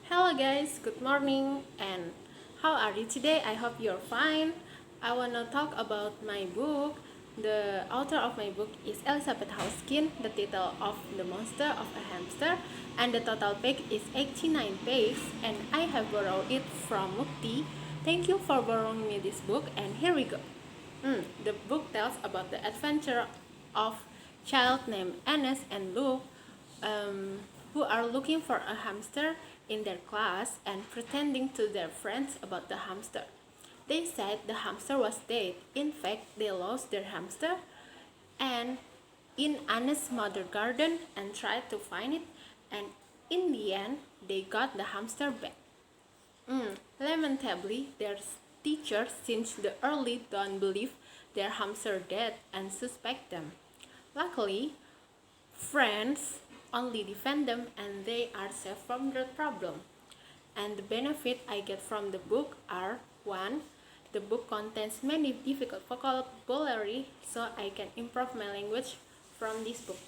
Hello guys, good morning and how are you today? I hope you're fine. I wanna talk about my book. The author of my book is Elizabeth Hoskin. The title of The Monster of a Hamster and the total page is 89 pages and I have borrowed it from Mukti. Thank you for borrowing me this book and here we go. The book tells about the adventure of child named Annes and Luke, who are looking for a hamster in their class and pretending to their friends about the hamster. They said the hamster was dead. In fact, they lost their hamster and in Anne's mother garden and tried to find it, and in the end, they got the hamster back. Lamentably, their teachers since the early don't believe their hamster dead and suspect them. Luckily, friends only defend them and they are safe from the problem. And the benefit I get from the book are 1. The book contains many difficult vocabulary so I can improve my language from this book.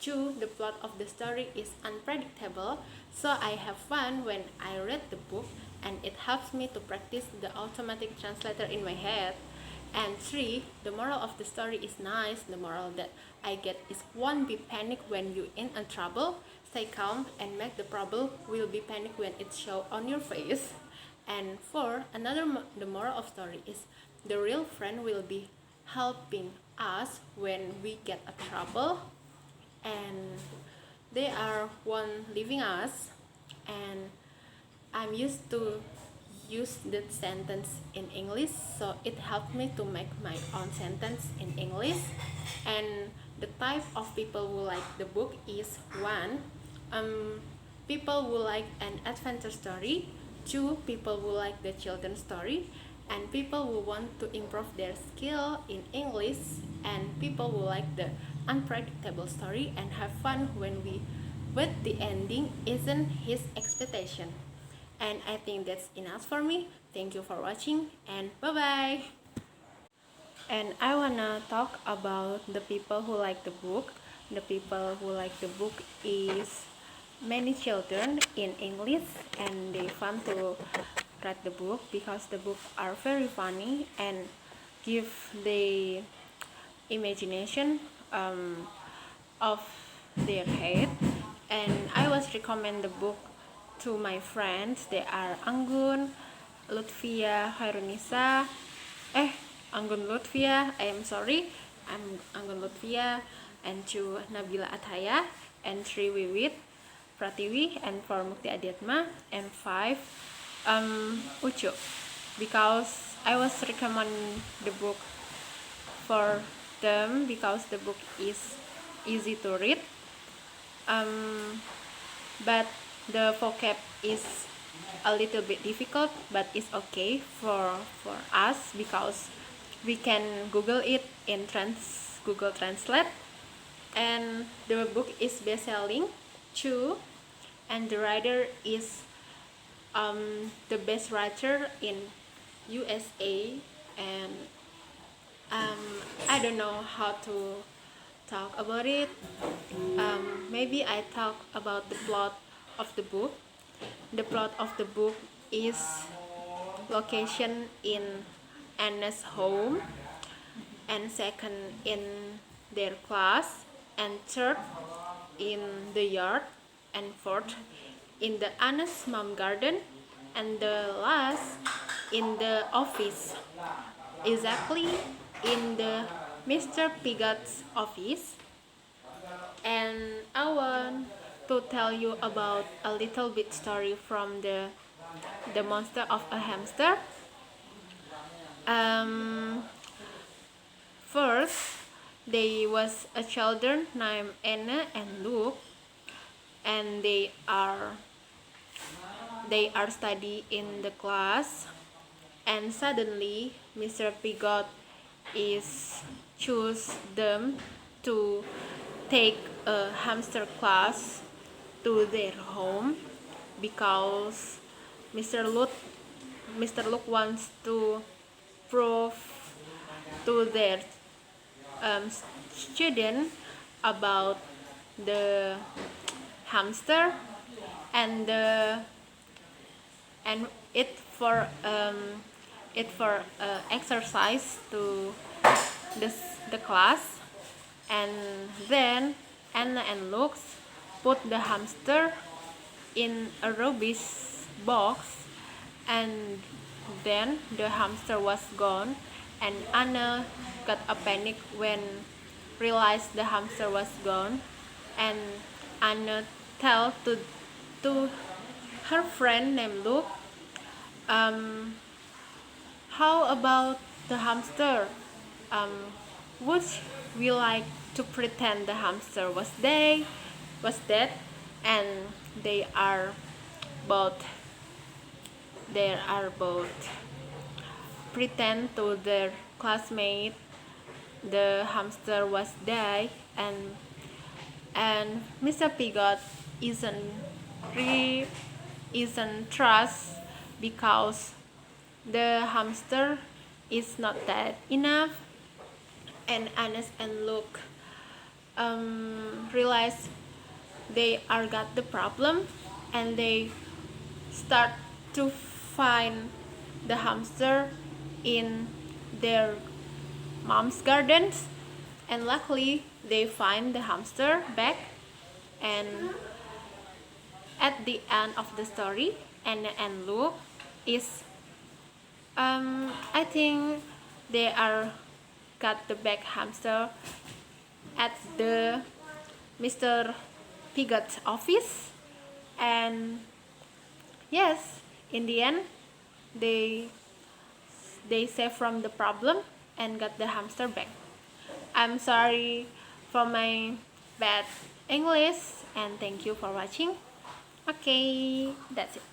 2. The plot of the story is unpredictable so I have fun when I read the book and it helps me to practice the automatic translator in my head. And 3, the moral of the story is nice. The moral that I get is won't be panic when you in a trouble. Stay calm and make the problem will be panic when it show on your face. And 4, the moral of story is the real friend will be helping us when we get a trouble and they are one leaving us and I'm used to use that sentence in English, so it helped me to make my own sentence in English. And the type of people who like the book is 1, people who like an adventure story, 2, people who like the children's story, and people who want to improve their skill in English, and people who like the unpredictable story and have fun when we but the ending isn't his expectation. And I think that's enough for me. Thank you for watching and bye bye. And I wanna talk about the people who like the book. The people who like the book is many children in English and they fun to read the book because the book are very funny and give the imagination of their head. And I was recommend the book to my friends. They are Anggun, Lutfia, Hairunisa, Anggun Lutfia, I am sorry, I'm Anggun Lutfia, and to Nabila Athaya, and 3 Wiwit, Pratiwi, and 4 Mukti Adiatma, and 5 Ucu, because I was recommend the book for them because the book is easy to read, but the vocab is a little bit difficult, but it's okay for us because we can Google it in Google Translate. And the book is best-selling too, and the writer is the best writer in USA. And I don't know how to talk about it. Maybe I talk about the plot of the book. The plot of the book is location in Anna's home, and second in their class, and third in the yard, and fourth in the Anna's mom garden, and the last in the office, exactly in the Mr. Pigot's office. And I want to tell you about a little bit story from the monster of a hamster. First, there was a children named Anna and Luke, and they are study in the class, and suddenly Mr. Pigot is choose them to take a hamster class to their home because Mr. Luke wants to prove to their student about the hamster, and the and it for exercise to this the class. And then Anna and Lux put the hamster in a rubbish box, and then the hamster was gone, and Anna got a panic when realized the hamster was gone. And Anna tell to her friend named Luke, how about the hamster? Would we like to pretend the hamster was dead? And they are both pretend to their classmate the hamster was dead. And Mr. Pigott re, isn't trust because the hamster is not dead enough. And Anas and Luke realize they are got the problem, and they start to find the hamster in their mom's gardens. And luckily they find the hamster back. And at the end of the story, Anna and Luke is I think they are got the back hamster at the Mr. Pigott's office. And yes, in the end they save from the problem and got the hamster back. I'm sorry for my bad English, and thank you for watching. Okay, that's it.